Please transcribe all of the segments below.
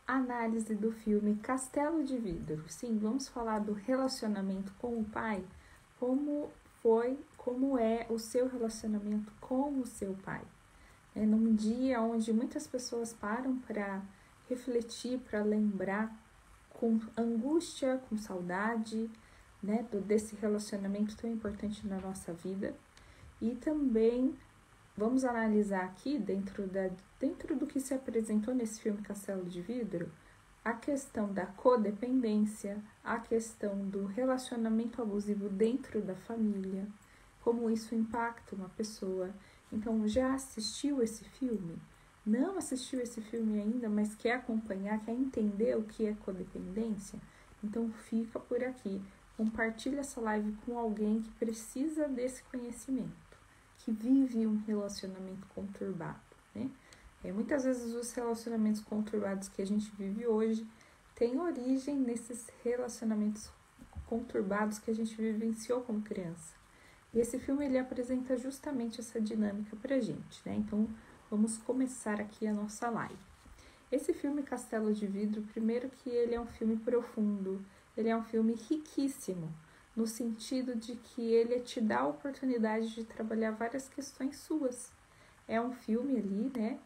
Análise do filme Castelo de Vidro. Sim, vamos falar do relacionamento com o pai, como é o seu relacionamento com o seu pai. É num dia onde muitas pessoas param para refletir, para lembrar com angústia, com saudade, né, desse relacionamento tão importante na nossa vida. E também vamos analisar aqui, dentro do que se apresentou nesse filme Castelo de Vidro, a questão da codependência, a questão do relacionamento abusivo dentro da família, como isso impacta uma pessoa. Então, já assistiu esse filme? Não assistiu esse filme ainda, mas quer acompanhar, quer entender o que é codependência? Então, fica por aqui. Compartilha essa live com alguém que precisa desse conhecimento, que vive um relacionamento conturbado, né? Muitas vezes os relacionamentos conturbados que a gente vive hoje têm origem nesses relacionamentos conturbados que a gente vivenciou como criança. E esse filme, ele apresenta justamente essa dinâmica pra gente, né? Então, vamos começar aqui a nossa live. Esse filme Castelo de Vidro, primeiro que ele é um filme profundo, ele é um filme riquíssimo, no sentido de que ele te dá a oportunidade de trabalhar várias questões suas. É um filme ali, né?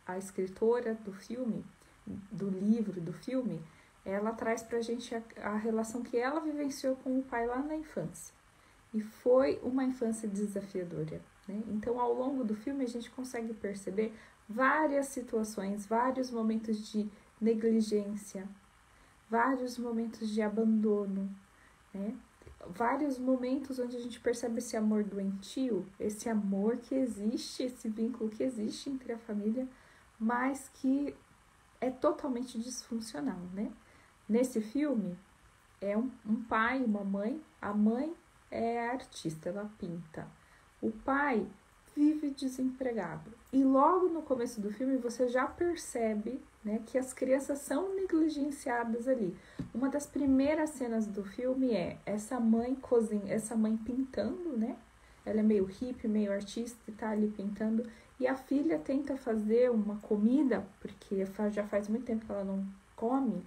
A escritora do filme, do livro, do filme, ela traz pra gente a relação que ela vivenciou com o pai lá na infância. E foi uma infância desafiadora, né? Então, ao longo do filme, a gente consegue perceber várias situações, vários momentos de negligência, vários momentos de abandono, né? Vários momentos onde a gente percebe esse amor doentio, esse amor que existe, esse vínculo que existe entre a família, mas que é totalmente disfuncional, né? Nesse filme, é um pai e uma mãe. A mãe é artista, ela pinta. O pai vive desempregado. E logo no começo do filme você já percebe, né, que as crianças são negligenciadas ali. Uma das primeiras cenas do filme é essa mãe pintando, né? Ela é meio hippie, meio artista e tá ali pintando. E a filha tenta fazer uma comida, porque já faz muito tempo que ela não come,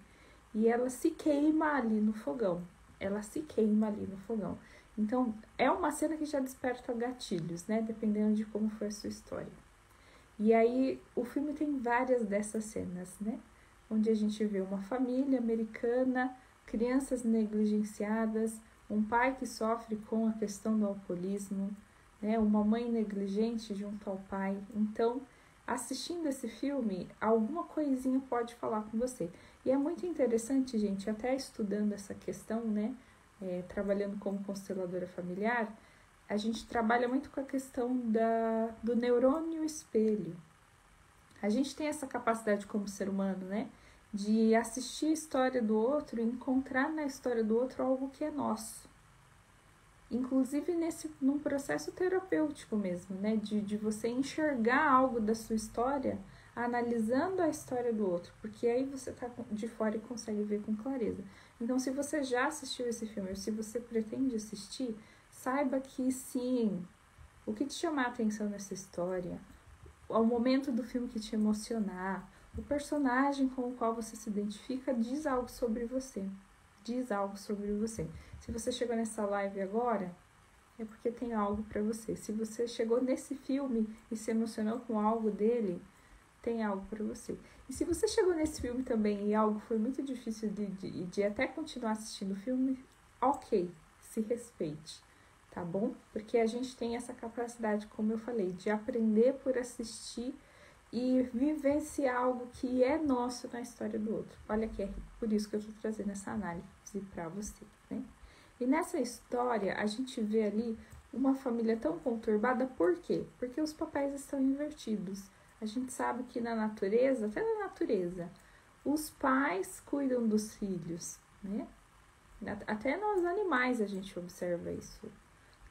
e ela se queima ali no fogão. Então, é uma cena que já desperta gatilhos, né? Dependendo de como foi a sua história. E aí, o filme tem várias dessas cenas, né? Onde a gente vê uma família americana, crianças negligenciadas, um pai que sofre com a questão do alcoolismo, né? Uma mãe negligente junto ao pai. Então, assistindo esse filme, alguma coisinha pode falar com você. E é muito interessante, gente, até estudando essa questão, né? Trabalhando como consteladora familiar, a gente trabalha muito com a questão do neurônio espelho. A gente tem essa capacidade como ser humano, né? De assistir a história do outro e encontrar na história do outro algo que é nosso. Inclusive num processo terapêutico mesmo, né? De você enxergar algo da sua história analisando a história do outro, porque aí você tá de fora e consegue ver com clareza. Então, se você já assistiu esse filme, ou se você pretende assistir, saiba que sim, o que te chamar a atenção nessa história, o momento do filme que te emocionar, o personagem com o qual você se identifica diz algo sobre você. Se você chegou nessa live agora, é porque tem algo para você. Se você chegou nesse filme e se emocionou com algo dele, tem algo para você. E se você chegou nesse filme também e algo foi muito difícil de até continuar assistindo o filme, ok, se respeite, tá bom? Porque a gente tem essa capacidade, como eu falei, de aprender por assistir e vivenciar algo que é nosso na história do outro. Olha que é por isso que eu estou trazendo essa análise para você, né? E nessa história, a gente vê ali uma família tão conturbada, por quê? Porque os papéis estão invertidos. A gente sabe que na natureza, até na natureza, os pais cuidam dos filhos, né? Até nos animais a gente observa isso.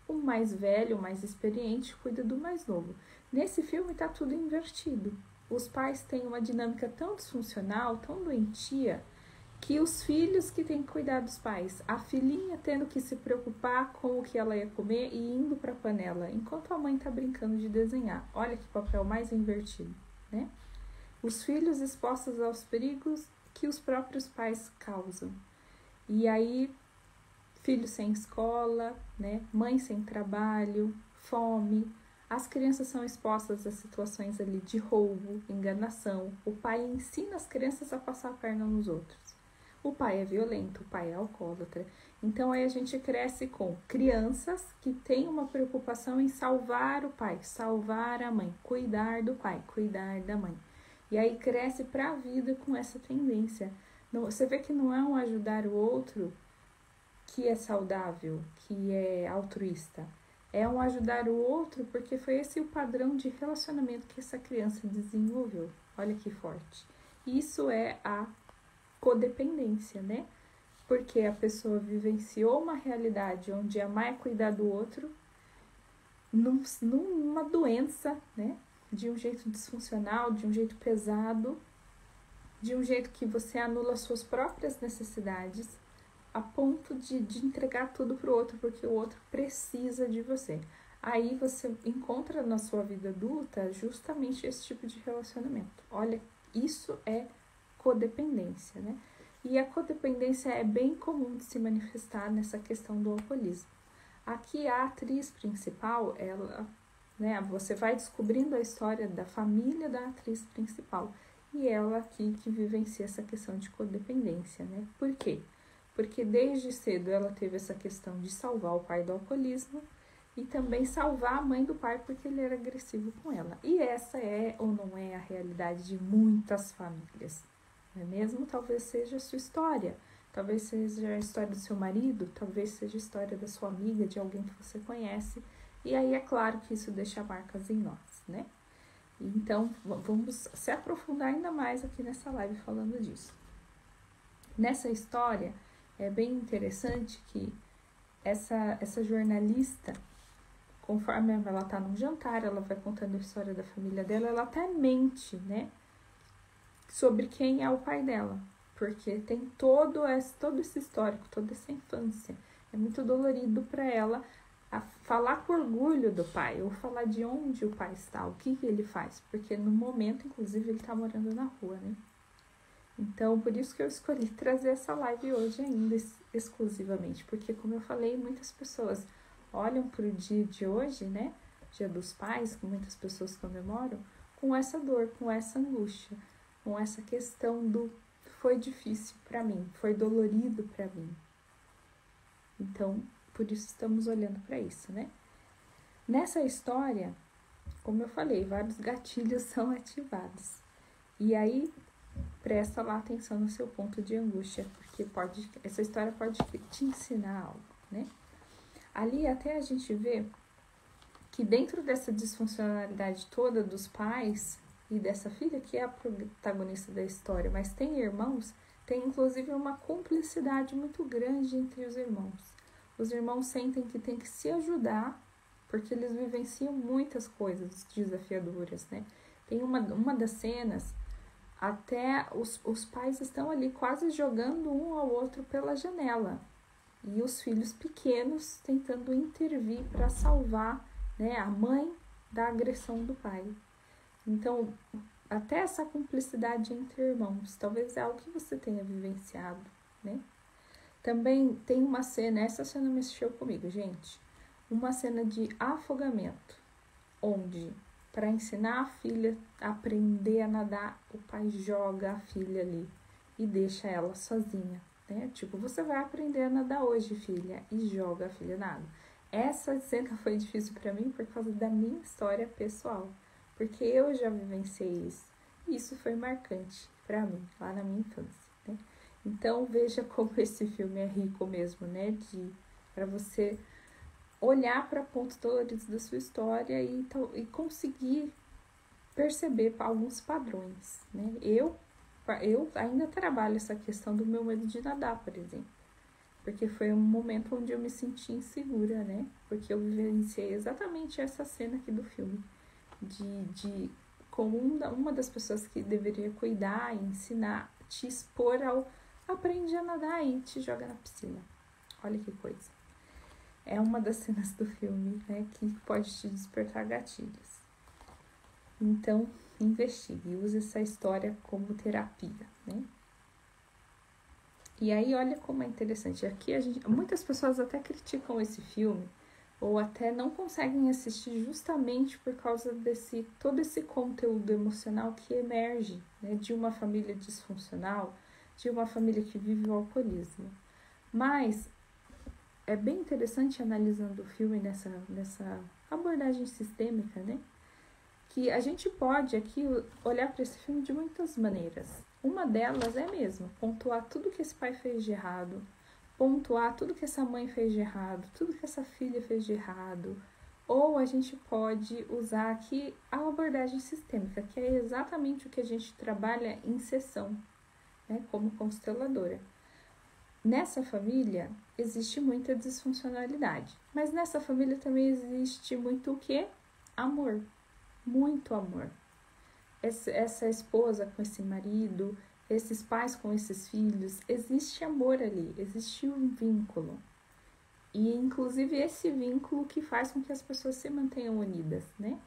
O mais velho, o mais experiente, cuida do mais novo. Nesse filme tá tudo invertido. Os pais têm uma dinâmica tão disfuncional, tão doentia, que os filhos que têm que cuidar dos pais, a filhinha tendo que se preocupar com o que ela ia comer e indo para a panela, enquanto a mãe está brincando de desenhar. Olha que papel mais invertido, né? Os filhos expostos aos perigos que os próprios pais causam. E aí, filhos sem escola, né? Mãe sem trabalho, fome. As crianças são expostas a situações ali de roubo, enganação. O pai ensina as crianças a passar a perna nos outros. O pai é violento, o pai é alcoólatra. Então aí a gente cresce com crianças que têm uma preocupação em salvar o pai, salvar a mãe, cuidar do pai, cuidar da mãe. E aí cresce para a vida com essa tendência. Você vê que não é um ajudar o outro que é saudável, que é altruísta. É um ajudar o outro porque foi esse o padrão de relacionamento que essa criança desenvolveu. Olha que forte. Isso é a codependência, né? Porque a pessoa vivenciou uma realidade onde amar é cuidar do outro numa doença, né? De um jeito disfuncional, de um jeito pesado, de um jeito que você anula suas próprias necessidades a ponto de entregar tudo pro outro, porque o outro precisa de você. Aí você encontra na sua vida adulta justamente esse tipo de relacionamento. Olha, isso é codependência, né? E a codependência é bem comum de se manifestar nessa questão do alcoolismo. Aqui a atriz principal, ela, né, você vai descobrindo a história da família da atriz principal. E ela aqui que vivencia essa questão de codependência, né? Por quê? Porque desde cedo ela teve essa questão de salvar o pai do alcoolismo e também salvar a mãe do pai porque ele era agressivo com ela. E essa é ou não é a realidade de muitas famílias, não é mesmo? Talvez seja a sua história, talvez seja a história do seu marido, talvez seja a história da sua amiga, de alguém que você conhece. E aí é claro que isso deixa marcas em nós, né? Então vamos se aprofundar ainda mais aqui nessa live falando disso. Nessa história, é bem interessante que essa jornalista, conforme ela está num jantar, ela vai contando a história da família dela, ela até mente, né? Sobre quem é o pai dela. Porque tem todo esse histórico, toda essa infância. É muito dolorido para ela falar com orgulho do pai, ou falar de onde o pai está, o que ele faz. Porque no momento, inclusive, ele está morando na rua, né? Então, por isso que eu escolhi trazer essa live hoje ainda, exclusivamente. Porque, como eu falei, muitas pessoas olham para o dia de hoje, né? Dia dos Pais, que muitas pessoas comemoram, com essa dor, com essa angústia, com essa questão do foi difícil para mim, foi dolorido para mim. Então, por isso estamos olhando para isso, né? Nessa história, como eu falei, vários gatilhos são ativados. E aí, presta lá atenção no seu ponto de angústia, porque essa história pode te ensinar algo, né? Ali até a gente vê que dentro dessa disfuncionalidade toda dos pais e dessa filha, que é a protagonista da história, mas tem irmãos, tem inclusive uma cumplicidade muito grande entre os irmãos. Os irmãos sentem que tem que se ajudar, porque eles vivenciam muitas coisas desafiadoras, né? Tem uma das cenas, até os pais estão ali quase jogando um ao outro pela janela. E os filhos pequenos tentando intervir para salvar, né, a mãe da agressão do pai. Então, até essa cumplicidade entre irmãos, talvez é algo que você tenha vivenciado, né? Também tem uma cena, essa cena mexeu comigo, gente. Uma cena de afogamento, onde, para ensinar a filha a aprender a nadar, o pai joga a filha ali e deixa ela sozinha, né? Tipo, você vai aprender a nadar hoje, filha, e joga a filha na água. Essa cena foi difícil para mim por causa da minha história pessoal, porque eu já vivenciei isso. E isso foi marcante para mim, lá na minha infância, né? Então, veja como esse filme é rico mesmo, né? Para você olhar para pontos doloridos da sua história e conseguir perceber alguns padrões, né? Eu ainda trabalho essa questão do meu medo de nadar, por exemplo, porque foi um momento onde eu me senti insegura, né? Porque eu vivenciei exatamente essa cena aqui do filme, com uma das pessoas que deveria cuidar e ensinar, te expor aprende a nadar e te joga na piscina. Olha que coisa. É uma das cenas do filme, né, que pode te despertar gatilhos. Então, investigue, use essa história como terapia, né? E aí, olha como é interessante. Aqui muitas pessoas até criticam esse filme, ou até não conseguem assistir justamente por causa todo esse conteúdo emocional que emerge, né, de uma família disfuncional, de uma família que vive o alcoolismo. Mas é bem interessante, analisando o filme nessa abordagem sistêmica, né, que a gente pode aqui olhar para esse filme de muitas maneiras. Uma delas é mesmo pontuar tudo que esse pai fez de errado, pontuar tudo que essa mãe fez de errado, tudo que essa filha fez de errado. Ou a gente pode usar aqui a abordagem sistêmica, que é exatamente o que a gente trabalha em sessão, né, como consteladora. Nessa família existe muita disfuncionalidade, mas nessa família também existe muito o quê? Amor, muito amor. Essa esposa com esse marido, esses pais com esses filhos, existe amor ali, existe um vínculo. E inclusive esse vínculo que faz com que as pessoas se mantenham unidas, né?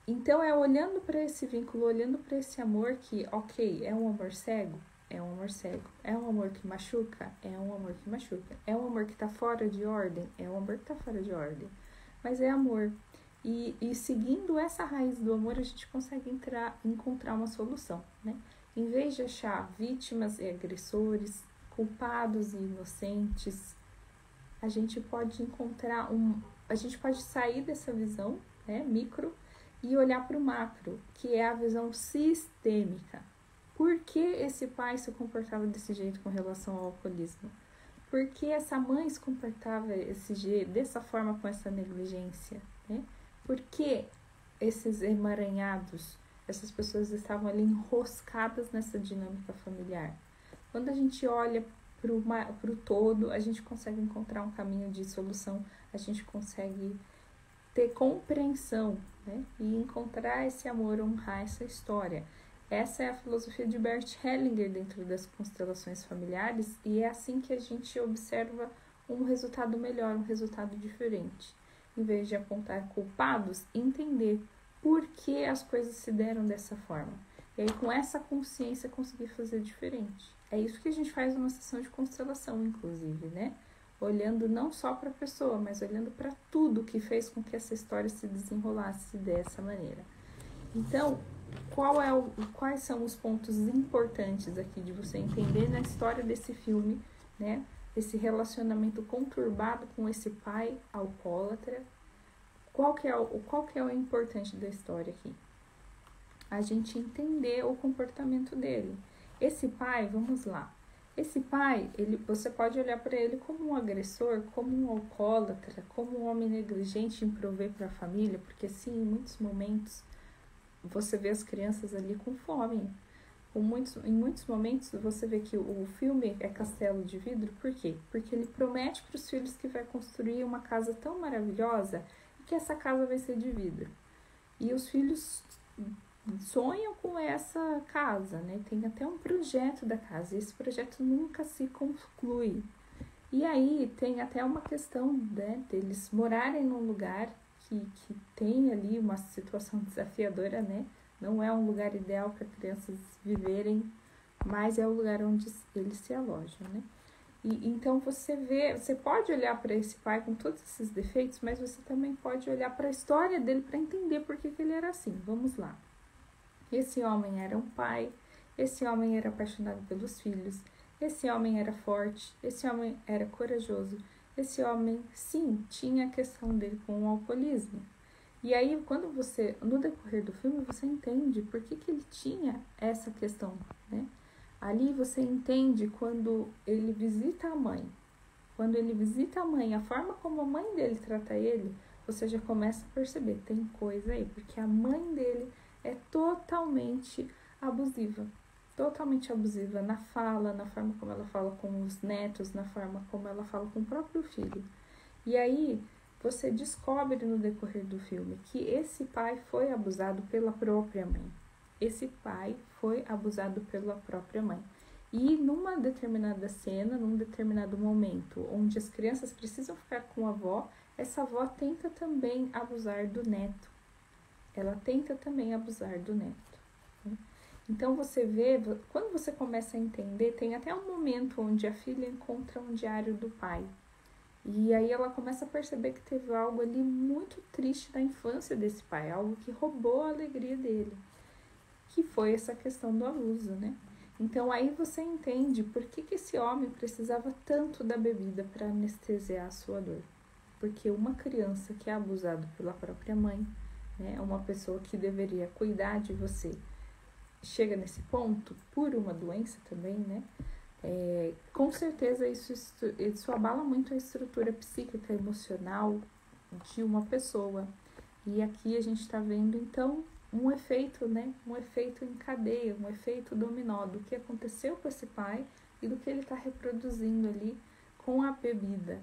Então é olhando para esse vínculo, olhando para esse amor que, ok, é um amor cego? É um amor cego. É um amor que machuca? É um amor que machuca. É um amor que tá fora de ordem? É um amor que tá fora de ordem. Mas é amor. E seguindo essa raiz do amor, a gente consegue encontrar uma solução, né? Em vez de achar vítimas e agressores, culpados e inocentes, a gente pode encontrar a gente pode sair dessa visão, né, micro, e olhar para o macro, que é a visão sistêmica. Por que esse pai se comportava desse jeito com relação ao alcoolismo? Por que essa mãe se comportava dessa forma com essa negligência, né? Por que esses emaranhados, essas pessoas estavam ali enroscadas nessa dinâmica familiar? Quando a gente olha para o todo, a gente consegue encontrar um caminho de solução, a gente consegue ter compreensão, né? E encontrar esse amor, honrar essa história. Essa é a filosofia de Bert Hellinger dentro das constelações familiares, e é assim que a gente observa um resultado melhor, um resultado diferente. Em vez de apontar culpados, entender por que as coisas se deram dessa forma. E aí, com essa consciência, conseguir fazer diferente. É isso que a gente faz numa sessão de constelação, inclusive, né? Olhando não só para a pessoa, mas olhando para tudo que fez com que essa história se desenrolasse dessa maneira. Então, quais são os pontos importantes aqui de você entender na história desse filme, né? Esse relacionamento conturbado com esse pai alcoólatra? Qual que é o importante da história aqui? A gente entender o comportamento dele. Esse pai, vamos lá. Esse pai, você pode olhar para ele como um agressor, como um alcoólatra, como um homem negligente em prover para a família, porque sim, em muitos momentos você vê as crianças ali com fome. Em muitos momentos você vê que o filme é Castelo de Vidro, por quê? Porque ele promete para os filhos que vai construir uma casa tão maravilhosa e que essa casa vai ser de vidro. E os filhos sonham com essa casa, né? Tem até um projeto da casa, e esse projeto nunca se conclui. E aí tem até uma questão, né, deles morarem num lugar que tem ali uma situação desafiadora, né? Não é um lugar ideal para crianças viverem, mas é o lugar onde eles se alojam, né? E então você pode olhar para esse pai com todos esses defeitos, mas você também pode olhar para a história dele para entender por que ele era assim. Vamos lá. Esse homem era um pai, esse homem era apaixonado pelos filhos, esse homem era forte, esse homem era corajoso, esse homem, sim, tinha a questão dele com o alcoolismo. E aí, quando no decorrer do filme, você entende por que ele tinha essa questão, né? Ali você entende quando ele visita a mãe. Quando ele visita a mãe, a forma como a mãe dele trata ele, você já começa a perceber, tem coisa aí, porque a mãe dele é totalmente abusiva na fala, na forma como ela fala com os netos, na forma como ela fala com o próprio filho. E aí você descobre no decorrer do filme que esse pai foi abusado pela própria mãe. Esse pai foi abusado pela própria mãe. E numa determinada cena, num determinado momento, onde as crianças precisam ficar com a avó, essa avó tenta também abusar do neto. Ela tenta também abusar do neto. Né? Então você vê, quando você começa a entender, tem até um momento onde a filha encontra um diário do pai. E aí ela começa a perceber que teve algo ali muito triste na infância desse pai, algo que roubou a alegria dele, que foi essa questão do abuso, né? Então aí você entende por que esse homem precisava tanto da bebida para anestesiar a sua dor. Porque uma criança que é abusada pela própria mãe, né, uma pessoa que deveria cuidar de você, chega nesse ponto por uma doença também, né? Com certeza isso abala muito a estrutura psíquica, emocional de uma pessoa. E aqui a gente está vendo, então, um efeito, né? Um efeito em cadeia, um efeito dominó do que aconteceu com esse pai e do que ele está reproduzindo ali com a bebida,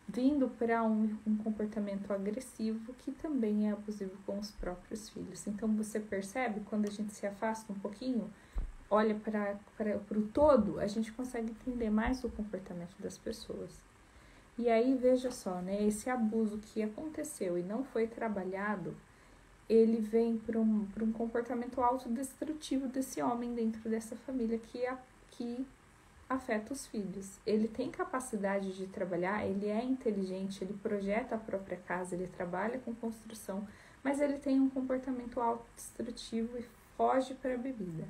vindo para um comportamento agressivo que também é abusivo com os próprios filhos. Então você percebe, quando a gente se afasta um pouquinho, olha para o todo, a gente consegue entender mais o comportamento das pessoas. E aí, veja só, né, esse abuso que aconteceu e não foi trabalhado, ele vem para um comportamento autodestrutivo desse homem dentro dessa família que afeta os filhos. Ele tem capacidade de trabalhar, ele é inteligente, ele projeta a própria casa, ele trabalha com construção, mas ele tem um comportamento autodestrutivo e foge para a bebida.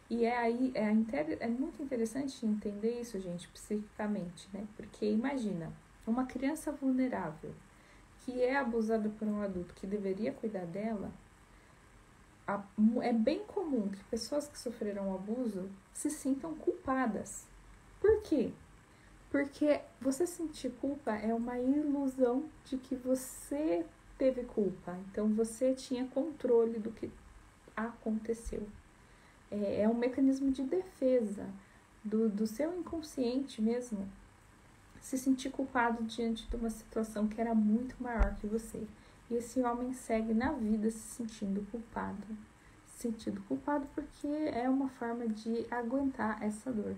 E é muito interessante entender isso, gente, psiquicamente, né? Porque imagina, uma criança vulnerável que é abusada por um adulto que deveria cuidar dela, é bem comum que pessoas que sofreram abuso se sintam culpadas. Por quê? Porque você sentir culpa é uma ilusão de que você teve culpa. Então você tinha controle do que aconteceu. É um mecanismo de defesa do seu inconsciente mesmo, se sentir culpado diante de uma situação que era muito maior que você. E esse homem segue na vida se sentindo culpado. Porque é uma forma de aguentar essa dor.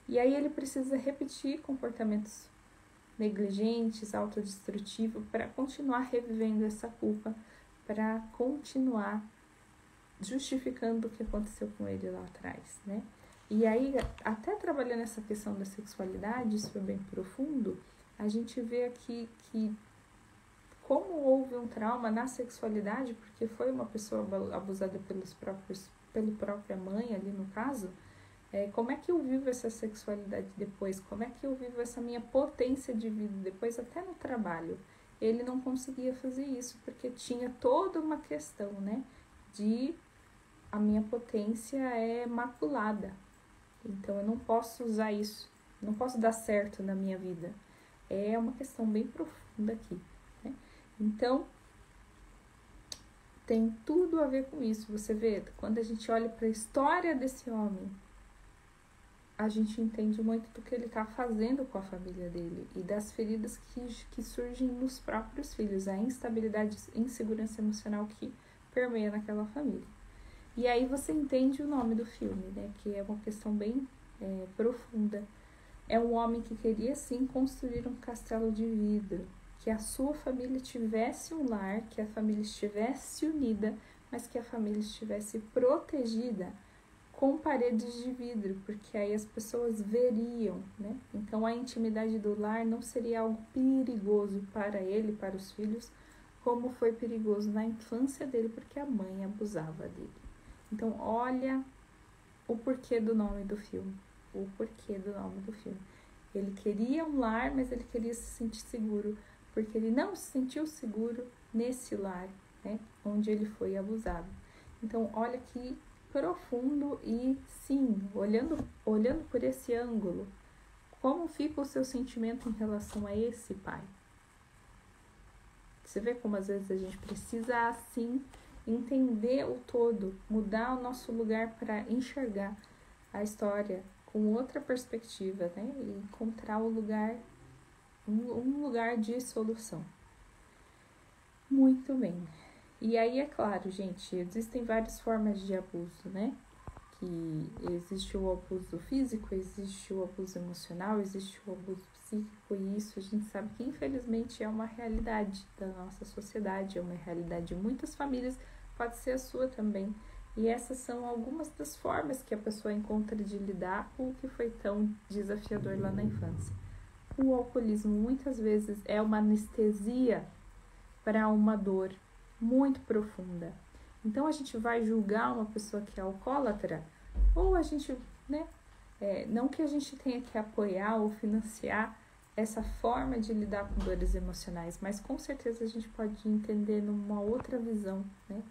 E aí ele precisa repetir comportamentos negligentes, autodestrutivos, para continuar revivendo essa culpa, para continuar justificando o que aconteceu com ele lá atrás, né? E aí, até trabalhando essa questão da sexualidade, isso foi bem profundo, a gente vê aqui que como houve um trauma na sexualidade, porque foi uma pessoa abusada pela própria mãe ali no caso, como é que eu vivo essa sexualidade depois? Como é que eu vivo essa minha potência de vida depois, até no trabalho? Ele não conseguia fazer isso, porque tinha toda uma questão, né, de a minha potência é maculada, então eu não posso usar isso, não posso dar certo na minha vida. É uma questão bem profunda aqui, né? Então, tem tudo a ver com isso. Você vê, quando a gente olha para a história desse homem, a gente entende muito do que ele está fazendo com a família dele e das feridas que surgem nos próprios filhos, a instabilidade e insegurança emocional que permeia naquela família. E aí você entende o nome do filme, né? Que é uma questão bem profunda. É um homem que queria sim construir um castelo de vidro, que a sua família tivesse um lar, que a família estivesse unida, mas que a família estivesse protegida com paredes de vidro, porque aí as pessoas veriam, né? Então a intimidade do lar não seria algo perigoso para ele, para os filhos, como foi perigoso na infância dele, porque a mãe abusava dele. Então olha o porquê do nome do filme. Ele queria um lar, mas ele queria se sentir seguro, porque ele não se sentiu seguro nesse lar, né, onde ele foi abusado. Então olha que profundo e sim, olhando por esse ângulo, como fica o seu sentimento em relação a esse pai? Você vê como às vezes a gente precisa assim entender o todo, mudar o nosso lugar para enxergar a história com outra perspectiva, né? E encontrar um lugar de solução. Muito bem. E aí, é claro, gente, existem várias formas de abuso, né? que existe o abuso físico, existe o abuso emocional, existe o abuso psíquico, e isso a gente sabe que infelizmente é uma realidade da nossa sociedade, é uma realidade de muitas famílias, pode ser a sua também. E essas são algumas das formas que a pessoa encontra de lidar com o que foi tão desafiador lá na infância. O alcoolismo muitas vezes é uma anestesia para uma dor muito profunda. Então a gente vai julgar uma pessoa que é alcoólatra, ou a gente, não que a gente tenha que apoiar ou financiar essa forma de lidar com dores emocionais, mas com certeza a gente pode entender numa outra visão, né?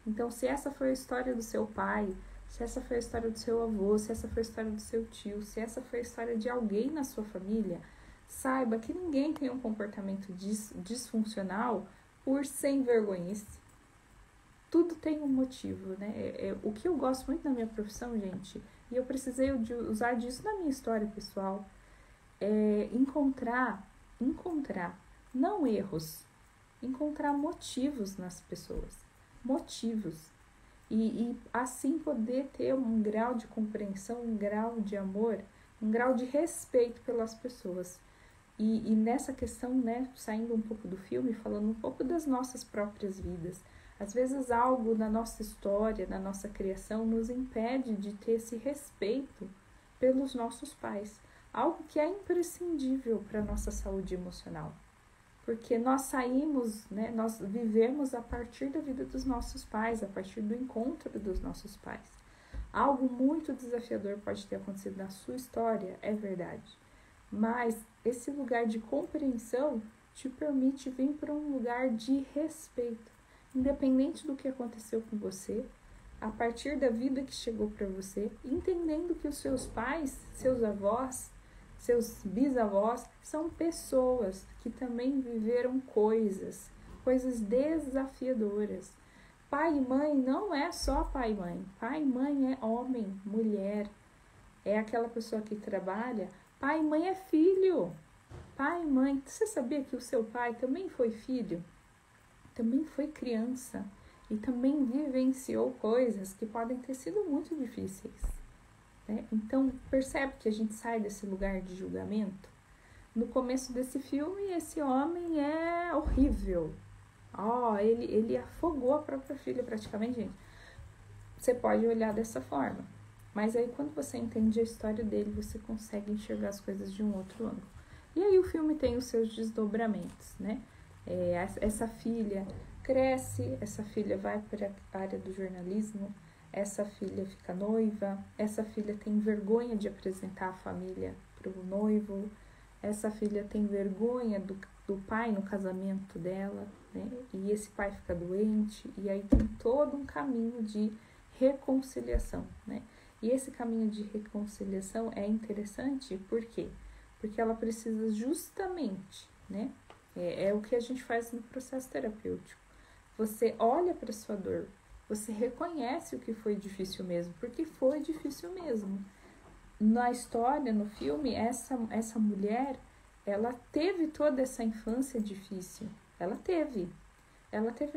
Então, se essa foi a história do seu pai, se essa foi a história do seu avô, se essa foi a história do seu tio, se essa foi a história de alguém na sua família, saiba que ninguém tem um comportamento disfuncional por sem vergonhice. Tudo tem um motivo, né? O que eu gosto muito na minha profissão, gente, e eu precisei usar disso na minha história pessoal, é encontrar, não erros, encontrar motivos nas pessoas. Motivos. E assim poder ter um grau de compreensão, um grau de amor, um grau de respeito pelas pessoas. E nessa questão, né, saindo um pouco do filme, falando um pouco das nossas próprias vidas. Às vezes algo na nossa história, na nossa criação, nos impede de ter esse respeito pelos nossos pais. Algo que é imprescindível para a nossa saúde emocional. Porque nós saímos, né, nós vivemos a partir da vida dos nossos pais, a partir do encontro dos nossos pais. Algo muito desafiador pode ter acontecido na sua história, é verdade. Mas esse lugar de compreensão te permite vir para um lugar de respeito. Independente do que aconteceu com você, a partir da vida que chegou para você, entendendo que os seus pais, seus avós, seus bisavós são pessoas que também viveram coisas desafiadoras. Pai e mãe não é só pai e mãe. Pai e mãe é homem, mulher, é aquela pessoa que trabalha. Pai e mãe é filho. Pai e mãe, você sabia que o seu pai também foi filho? Também foi criança e também vivenciou coisas que podem ter sido muito difíceis. Então, percebe que a gente sai desse lugar de julgamento? No começo desse filme, esse homem é horrível. Ele afogou a própria filha praticamente, gente. Você pode olhar dessa forma. Mas aí, quando você entende a história dele, você consegue enxergar as coisas de um outro ângulo. E aí o filme tem os seus desdobramentos, né? Essa filha cresce, essa filha vai para a área do jornalismo, essa filha fica noiva, essa filha tem vergonha de apresentar a família para o noivo, essa filha tem vergonha do pai no casamento dela, né? E esse pai fica doente, e aí tem todo um caminho de reconciliação, né? E esse caminho de reconciliação é interessante, por quê? Porque ela precisa justamente, né? É o que a gente faz no processo terapêutico. Você olha para a sua dor, você reconhece o que foi difícil mesmo, porque foi difícil mesmo. Na história, no filme, essa mulher, ela teve toda essa infância difícil. Ela teve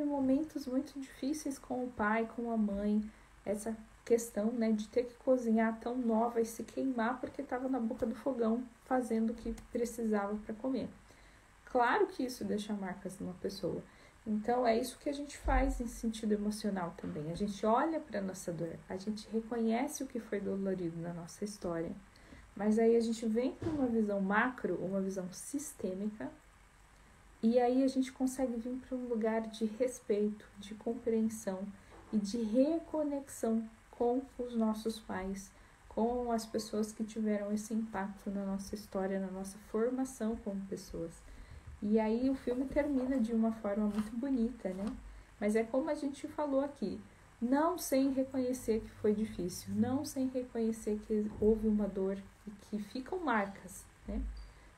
momentos muito difíceis com o pai, com a mãe, essa questão, né, de ter que cozinhar tão nova e se queimar porque estava na boca do fogão fazendo o que precisava para comer. Claro que isso deixa marcas numa pessoa. Então, é isso que a gente faz em sentido emocional também. A gente olha para a nossa dor, a gente reconhece o que foi dolorido na nossa história, mas aí a gente vem para uma visão macro, uma visão sistêmica, e aí a gente consegue vir para um lugar de respeito, de compreensão e de reconexão com os nossos pais, com as pessoas que tiveram esse impacto na nossa história, na nossa formação como pessoas. E aí o filme termina de uma forma muito bonita, né? Mas é como a gente falou aqui, não sem reconhecer que foi difícil, não sem reconhecer que houve uma dor e que ficam marcas, né?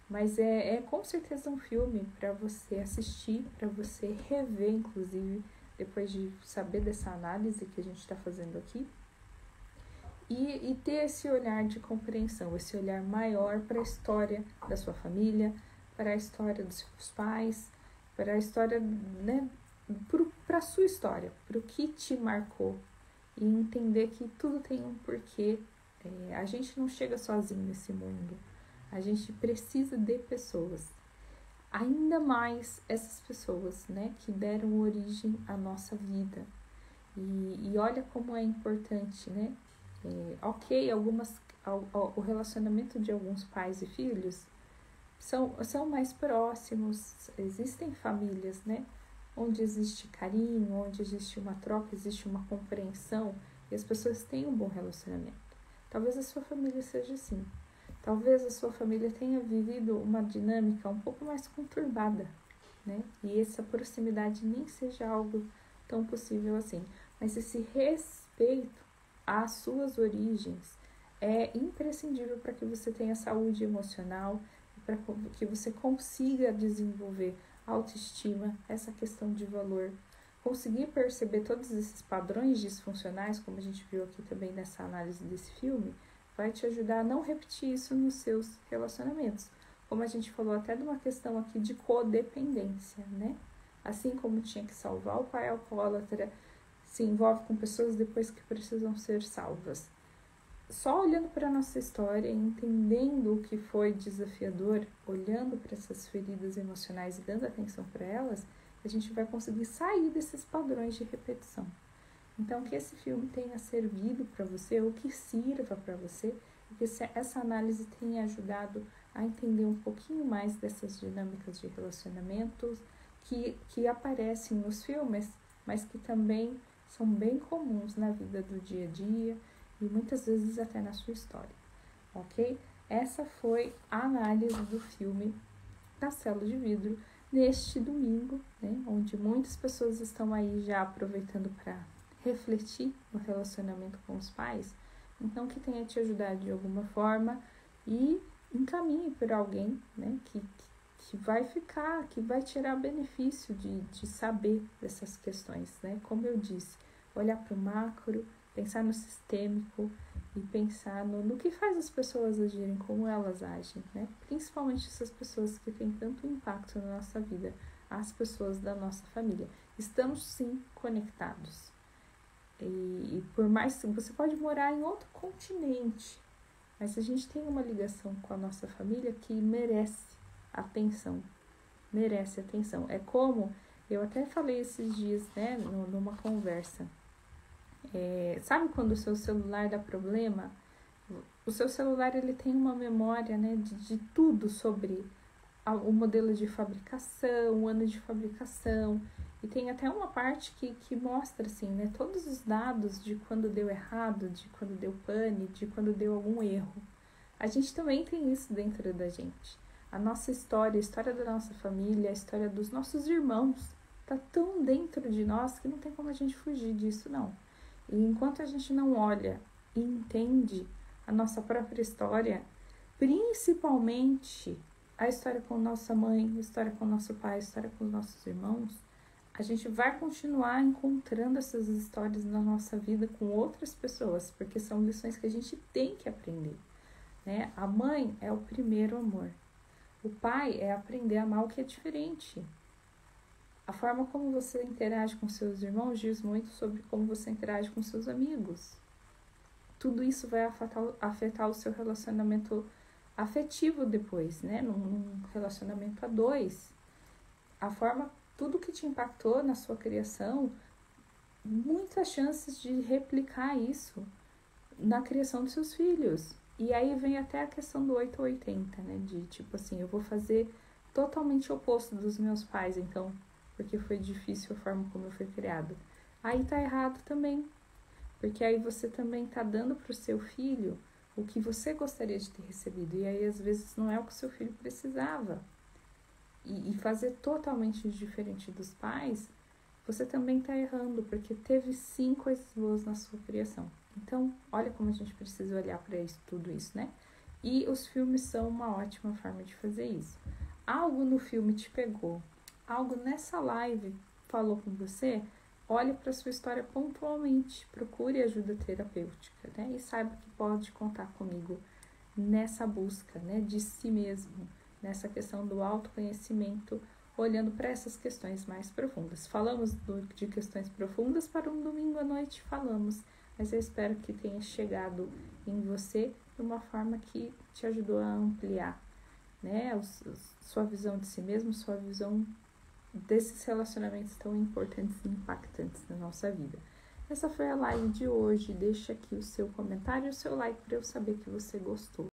Mas é com certeza um filme para você assistir, para você rever, inclusive, depois de saber dessa análise que a gente está fazendo aqui. E ter esse olhar de compreensão, esse olhar maior para a história da sua família, para a história dos seus pais, para a história, né, para a sua história, para o que te marcou. e entender que tudo tem um porquê. A gente não chega sozinho nesse mundo, a gente precisa de pessoas, ainda mais essas pessoas, né, que deram origem à nossa vida. E olha como é importante, né? O relacionamento de alguns pais e filhos são mais próximos, existem famílias, né? Onde existe carinho, onde existe uma troca, existe uma compreensão e as pessoas têm um bom relacionamento. Talvez a sua família seja assim. Talvez a sua família tenha vivido uma dinâmica um pouco mais conturbada, né? E essa proximidade nem seja algo tão possível assim. Mas esse respeito às suas origens é imprescindível para que você tenha saúde emocional, para que você consiga desenvolver autoestima, essa questão de valor, conseguir perceber todos esses padrões disfuncionais, como a gente viu aqui também nessa análise desse filme, vai te ajudar a não repetir isso nos seus relacionamentos. Como a gente falou até de uma questão aqui de codependência, né? Assim como tinha que salvar o pai alcoólatra, se envolve com pessoas depois que precisam ser salvas. Só olhando para a nossa história, entendendo o que foi desafiador, olhando para essas feridas emocionais e dando atenção para elas, a gente vai conseguir sair desses padrões de repetição. Então, que esse filme tenha servido para você, ou que sirva para você, e que essa análise tenha ajudado a entender um pouquinho mais dessas dinâmicas de relacionamentos que aparecem nos filmes, mas que também são bem comuns na vida do dia a dia e muitas vezes até na sua história, ok? Essa foi a análise do filme Castelo de Vidro neste domingo, né, onde muitas pessoas estão aí já aproveitando para refletir no relacionamento com os pais. Então, que tenha te ajudado de alguma forma e encaminhe por alguém, né, que vai ficar, que vai tirar benefício de saber dessas questões, né? Como eu disse, olhar para o macro, pensar no sistêmico e pensar no que faz as pessoas agirem, como elas agem, né? Principalmente essas pessoas que têm tanto impacto na nossa vida, as pessoas da nossa família. Estamos sim conectados. E por mais que você pode morar em outro continente, mas a gente tem uma ligação com a nossa família que merece atenção. Merece atenção. É como eu até falei esses dias, né, numa conversa. Sabe quando o seu celular dá problema? O seu celular ele tem uma memória, né, de tudo sobre o modelo de fabricação, o ano de fabricação, e tem até uma parte que mostra assim, né, todos os dados de quando deu errado, de quando deu pane, de quando deu algum erro. A gente também tem isso dentro da gente. A nossa história, a história da nossa família, a história dos nossos irmãos, tá tão dentro de nós que não tem como a gente fugir disso, não. E enquanto a gente não olha e entende a nossa própria história, principalmente a história com nossa mãe, a história com nosso pai, a história com os nossos irmãos, a gente vai continuar encontrando essas histórias na nossa vida com outras pessoas, porque são lições que a gente tem que aprender, né? A mãe é o primeiro amor. O pai é aprender a amar o que é diferente. A forma como você interage com seus irmãos diz muito sobre como você interage com seus amigos. Tudo isso vai afetar o seu relacionamento afetivo depois, né? Num relacionamento a dois. A forma, tudo que te impactou na sua criação, muitas chances de replicar isso na criação dos seus filhos. E aí vem até a questão do 8 ou 80, né? De tipo assim, eu vou fazer totalmente oposto dos meus pais, então, porque foi difícil a forma como eu fui criado. Aí tá errado também, porque aí você também tá dando pro seu filho o que você gostaria de ter recebido, e aí às vezes não é o que o seu filho precisava. E fazer totalmente diferente dos pais, você também tá errando, porque teve sim coisas boas na sua criação. Então, olha como a gente precisa olhar para isso, tudo isso, né? E os filmes são uma ótima forma de fazer isso. Algo no filme te pegou, algo nessa live falou com você, olhe para sua história pontualmente, procure ajuda terapêutica, né? E saiba que pode contar comigo nessa busca, né, de si mesmo, nessa questão do autoconhecimento, olhando para essas questões mais profundas. Falamos de questões profundas para um domingo à noite, falamos. mas eu espero que tenha chegado em você de uma forma que te ajudou a ampliar, né, sua visão de si mesmo, sua visão desses relacionamentos tão importantes e impactantes na nossa vida. Essa foi a live de hoje. Deixa aqui o seu comentário e o seu like para eu saber que você gostou.